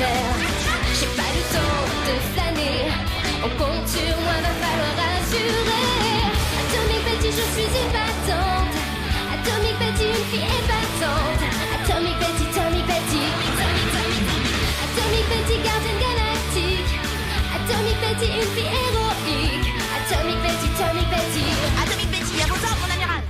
l'univers. J'ai pas le temps de flâner. On compte sur moi, va falloir assurer. Atomic Betty, je suis épatante. Atomic Betty, une fille épatante. Atomic Betty, Atomic Betty. Atomic Betty, gardienne galactique. Atomic Betty, une fille héroïque. Atomic Betty, Atomic Betty. Atomic Betty, à vos ordres, mon amiral.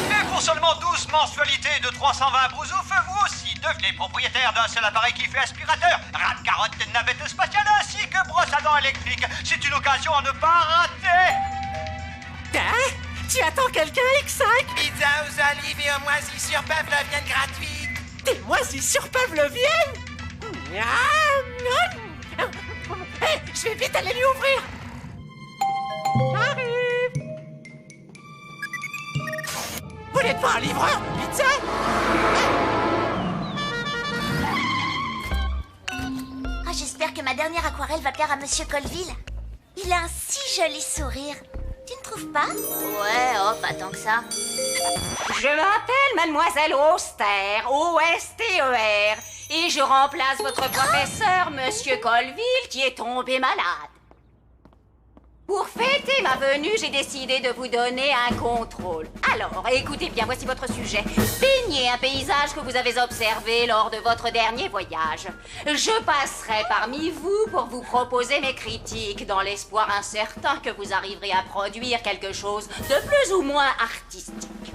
Et pour seulement 12 mensualités de 320 brousouf, vous aussi devenez propriétaire d'un seul appareil qui fait aspirateur, rate-carotte, navette spatiale ainsi que brosse à dents électrique. C'est une occasion à ne pas rater. Hein? Tu attends quelqu'un, X5? Pizza aux olives et aux moisissures pavloviennes gratuites. Des moisissures pavloviennes? Hey, je vais vite aller lui ouvrir. J'arrive. Vous n'êtes pas un livreur, pizza? Ah, j'espère que ma dernière aquarelle va plaire à Monsieur Colville. Il a un si joli sourire. Tu ne trouves pas? Ouais, oh, pas tant que ça. Je m'appelle Mademoiselle Auster, O-S-T-E-R, et je remplace votre professeur, Monsieur Colville, qui est tombé malade. Pour fêter ma venue, j'ai décidé de vous donner un contrôle. Alors, écoutez bien, voici votre sujet. Peignez un paysage que vous avez observé lors de votre dernier voyage. Je passerai parmi vous pour vous proposer mes critiques, dans l'espoir incertain que vous arriverez à produire quelque chose de plus ou moins artistique.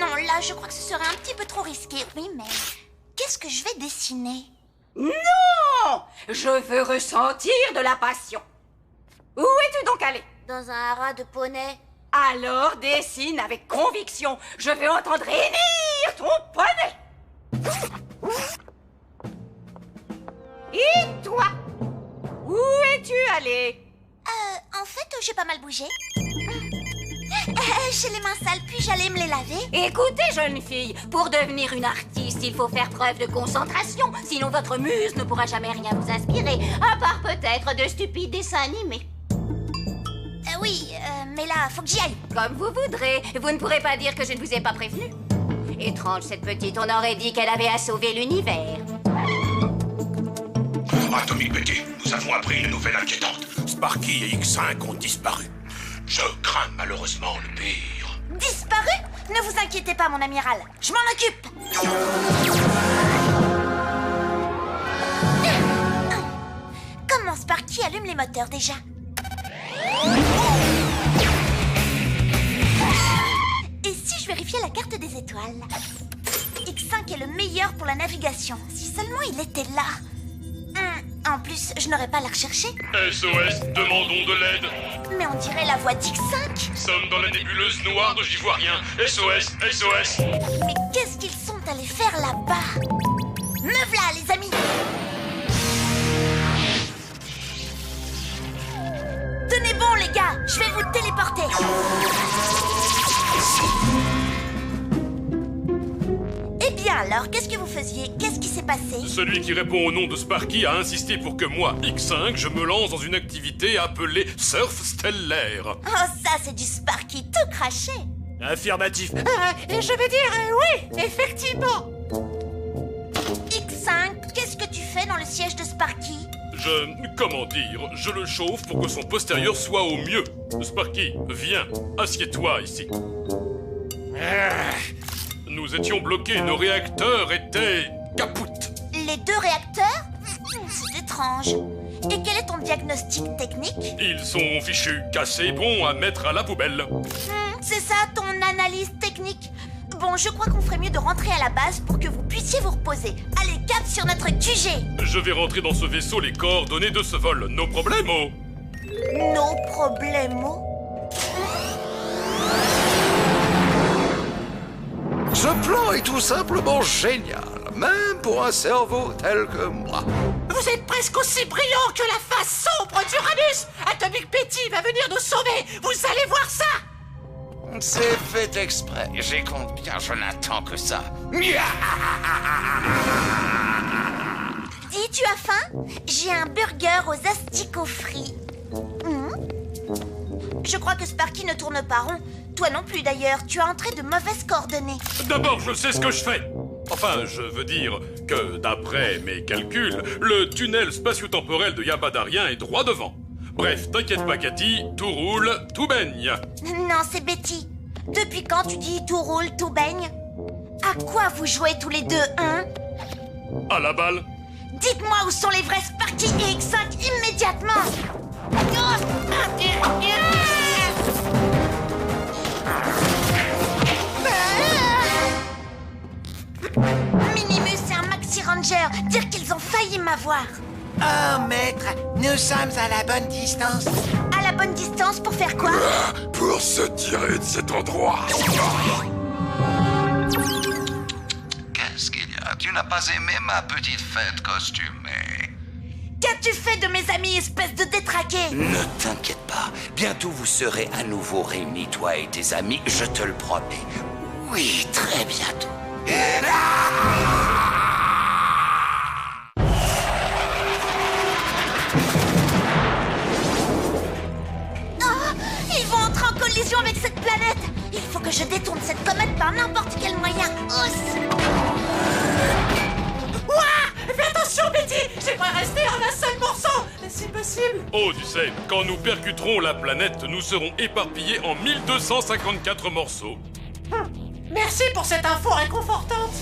Non, là, je crois que ce serait un petit peu trop risqué. Oui, mais qu'est-ce que je vais dessiner? Non! Je veux ressentir de la passion. Où es-tu donc allé? Dans un haras de poney. Alors dessine avec conviction. Je veux entendre hennir ton poney. Et toi? Où es-tu allé? En fait, j'ai pas mal bougé. J'ai les mains sales, puis j'allais me les laver. Écoutez, jeune fille, pour devenir une artiste, il faut faire preuve de concentration. Sinon, votre muse ne pourra jamais rien vous inspirer, à part peut-être de stupides dessins animés. Oui, mais là, faut que j'y aille. Comme vous voudrez. Vous ne pourrez pas dire que je ne vous ai pas prévenu. Étrange, cette petite, on aurait dit qu'elle avait à sauver l'univers. Atomic Betty, nous avons appris une nouvelle inquiétante. Sparky et X5 ont disparu. Je crains malheureusement le pire. Disparu? Ne vous inquiétez pas, mon amiral. Je m'en occupe. Comment Sparky allume les moteurs déjà? Et si je vérifiais la carte des étoiles? X5 est le meilleur pour la navigation. Si seulement il était là. En plus, je n'aurais pas à la rechercher. SOS, demandons de l'aide. Mais on dirait la voix d'X5. Sommes dans la nébuleuse noire de J'Ivoirien. SOS, SOS. Mais qu'est-ce qu'ils sont allés faire là-bas? Me v'là, les amis. Tenez bon, les gars. Je vais vous téléporter. Eh bien alors, qu'est-ce que vous faisiez? Qu'est-ce qui s'est passé? Celui qui répond au nom de Sparky a insisté pour que moi, X5, je me lance dans une activité appelée surf stellaire. Oh, ça, c'est du Sparky tout craché. Affirmatif. Je veux dire, oui, effectivement. X5, qu'est-ce que tu fais dans le siège de Sparky? Comment dire, je le chauffe pour que son postérieur soit au mieux. Sparky, viens, assieds-toi ici. Nous étions bloqués, nos réacteurs étaient capoutes. Les deux réacteurs? C'est étrange. Et quel est ton diagnostic technique? Ils sont fichus, cassés, bons à mettre à la poubelle. C'est ça, ton analyse technique? Bon, je crois qu'on ferait mieux de rentrer à la base pour que vous puissiez vous reposer. Allez, cap sur notre QG. Je vais rentrer dans ce vaisseau les coordonnées de ce vol. No problemo. No problemo? Ce plan est tout simplement génial, même pour un cerveau tel que moi. Vous êtes presque aussi brillant que la face sombre d'Uranus. Atomic Betty va venir nous sauver. Vous allez voir ça. C'est fait exprès. J'y compte bien, je n'attends que ça. Dis, tu as faim? J'ai un burger aux asticots frits. Je crois que Sparky ne tourne pas rond. Toi non plus d'ailleurs, tu as entré de mauvaises coordonnées. D'abord, je sais ce que je fais. Enfin, je veux dire que, d'après mes calculs, le tunnel spatio-temporel de Yabadarien est droit devant. Bref, t'inquiète pas, Cathy, tout roule, tout baigne. Non, c'est Betty. Depuis quand tu dis tout roule, tout baigne? À quoi vous jouez tous les deux, hein? À la balle. Dites-moi où sont les vrais Sparky et X5 immédiatement! Minimus et un Maxi Ranger, dire qu'ils ont failli m'avoir. Oh, maître, nous sommes à la bonne distance. À la bonne distance pour faire quoi? Pour se tirer de cet endroit. Qu'est-ce qu'il y a? Tu n'as pas aimé ma petite fête costumée? Qu'as-tu fait de mes amis, espèce de détraqué? Ne t'inquiète pas, bientôt vous serez à nouveau réunis, toi et tes amis, je te le promets. Oui, très bientôt. Ils vont entrer en collision avec cette planète. Il faut que je détourne cette comète par n'importe quel moyen. Ouah! Fais attention, Betty! J'aimerais rester en un seul morceau! C'est possible! Oh, tu sais, quand nous percuterons la planète, nous serons éparpillés en 1254 morceaux. Merci pour cette info réconfortante!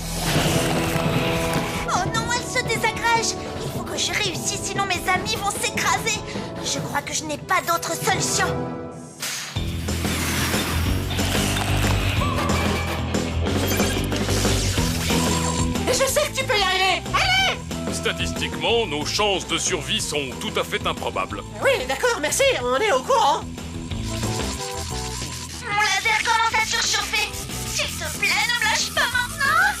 Oh non, elle se désagrège. Il faut que je réussisse, sinon mes amis vont s'écraser. Je crois que je n'ai pas d'autre solution. Et je sais que tu peux y arriver! Allez! Statistiquement, nos chances de survie sont tout à fait improbables. Oui, d'accord, merci, on est au courant. Mon laser commence à surchauffer. S'il te plaît, ne me lâche pas maintenant.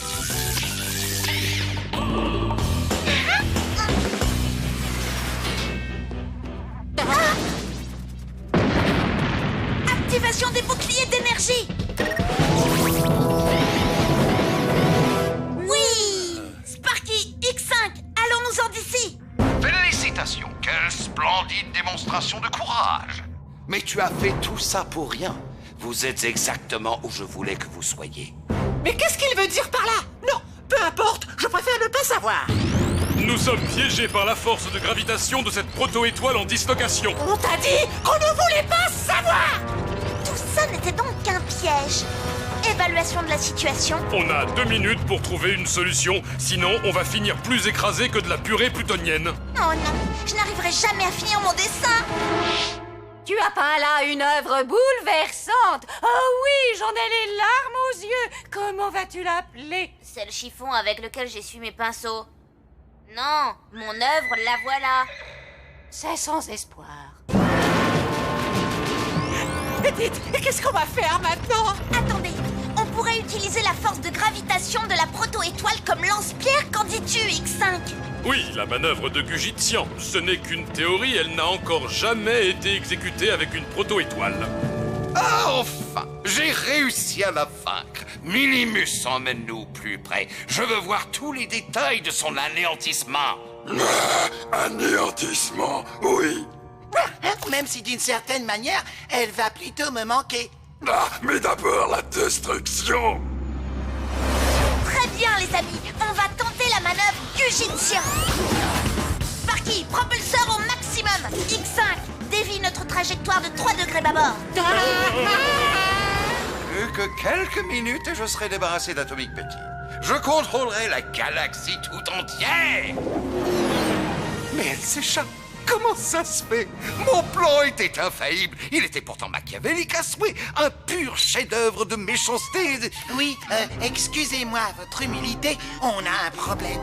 Activation des boucliers d'énergie. Oui! Sparky, X5, allons-nous-en d'ici. Félicitations, quelle splendide démonstration de courage. Mais tu as fait tout ça pour rien. Vous êtes exactement où je voulais que vous soyez. Mais qu'est-ce qu'il veut dire par là? Non, peu importe, je préfère ne pas savoir. Nous sommes piégés par la force de gravitation de cette proto-étoile en dislocation. On t'a dit qu'on ne voulait pas savoir! Tout ça n'était donc qu'un piège. Évaluation de la situation. On a 2 minutes pour trouver une solution, sinon on va finir plus écrasé que de la purée plutonienne. Oh non, je n'arriverai jamais à finir mon dessin. Tu as peint là une œuvre bouleversante. Oh oui, j'en ai les larmes aux yeux. Comment vas-tu l'appeler? C'est le chiffon avec lequel j'essuie mes pinceaux. Non, mon œuvre, la voilà. C'est sans espoir. Dites, qu'est-ce qu'on va faire maintenant? Attendez, on pourrait utiliser la force de gravitation de la proto-étoile comme lance-pierre, qu'en dis-tu, X5? Oui, la manœuvre de Gugitian. Ce n'est qu'une théorie, elle n'a encore jamais été exécutée avec une proto-étoile. Ah, enfin! J'ai réussi à la vaincre. Minimus, emmène-nous plus près. Je veux voir tous les détails de son anéantissement. Anéantissement, oui. Même si d'une certaine manière, elle va plutôt me manquer. Ah, mais d'abord la destruction. Très bien, les amis, on va tenter la manœuvre Gugitian. Sparky, propulseur au maximum. X5, dévie notre trajectoire de 3 degrés bâbord. Plus que quelques minutes et je serai débarrassé d'Atomic Betty. Je contrôlerai la galaxie tout entière. Mais elle s'échappe. Comment ça se fait? Mon plan était infaillible. Il était pourtant machiavélique à souhait. Un pur chef-d'œuvre de méchanceté. Oui, excusez-moi, votre humilité, on a un problème.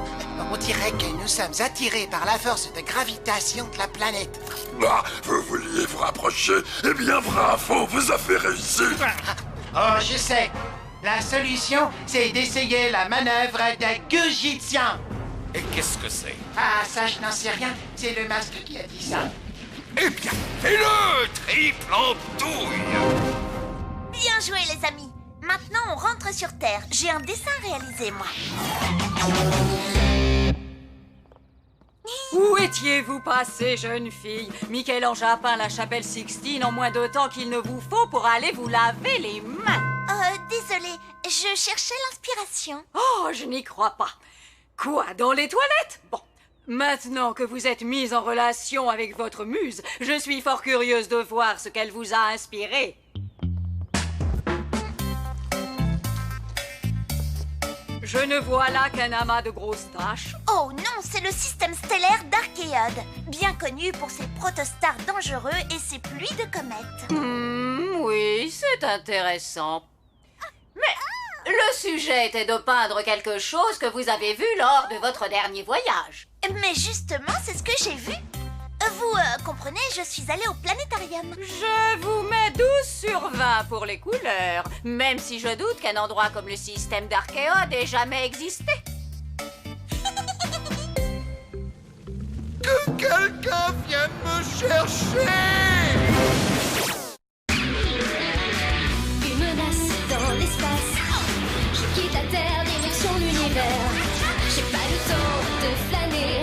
On dirait que nous sommes attirés par la force de gravitation de la planète. Ah, vous vouliez vous rapprocher? Eh bien, bravo, vous avez réussi. Oh, je sais. La solution, c'est d'essayer la manœuvre de Gugitian. Et qu'est-ce que c'est? Ah, ça, je n'en sais rien. C'est le masque qui a dit ça. Eh bien, fais-le, triple en douille! Bien joué, les amis. Maintenant, on rentre sur Terre. J'ai un dessin réalisé, moi. N'étiez-vous pas assez jeune fille? Michel-Ange a peint la chapelle Sixtine en moins de temps qu'il ne vous faut pour aller vous laver les mains. Désolée, je cherchais l'inspiration. Oh, je n'y crois pas. Quoi, dans les toilettes? Bon, maintenant que vous êtes mise en relation avec votre muse, je suis fort curieuse de voir ce qu'elle vous a inspiré. Je ne vois là qu'un amas de grosses taches. Oh non, c'est le système stellaire d'Archéode, bien connu pour ses protostars dangereux et ses pluies de comètes. Oui, c'est intéressant. Mais le sujet était de peindre quelque chose que vous avez vu lors de votre dernier voyage. Mais justement, c'est ce que j'ai vu. Vous comprenez, je suis allée au planétarium. Je vous mets 12 sur 20 pour les couleurs, même si je doute qu'un endroit comme le système d'Archéode ait jamais existé. Que quelqu'un vienne me chercher! Une menace dans l'espace. Je quitte la Terre, direction l'univers. J'ai pas le temps de flâner.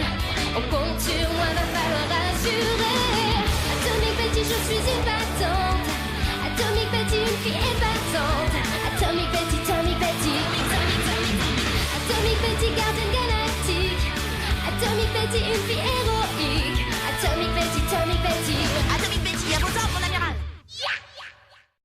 On compte sur moi, va falloir assurer. Atomic Betty, je suis épatante. Atomic Betty, une fille épatante. Atomic Betty, Atomic Betty. Atomic Betty, gardienne galactique. Atomic Betty, une fille héroïque. Atomic Betty, Atomic Betty. Atomic Betty, à vos ordres, mon ami.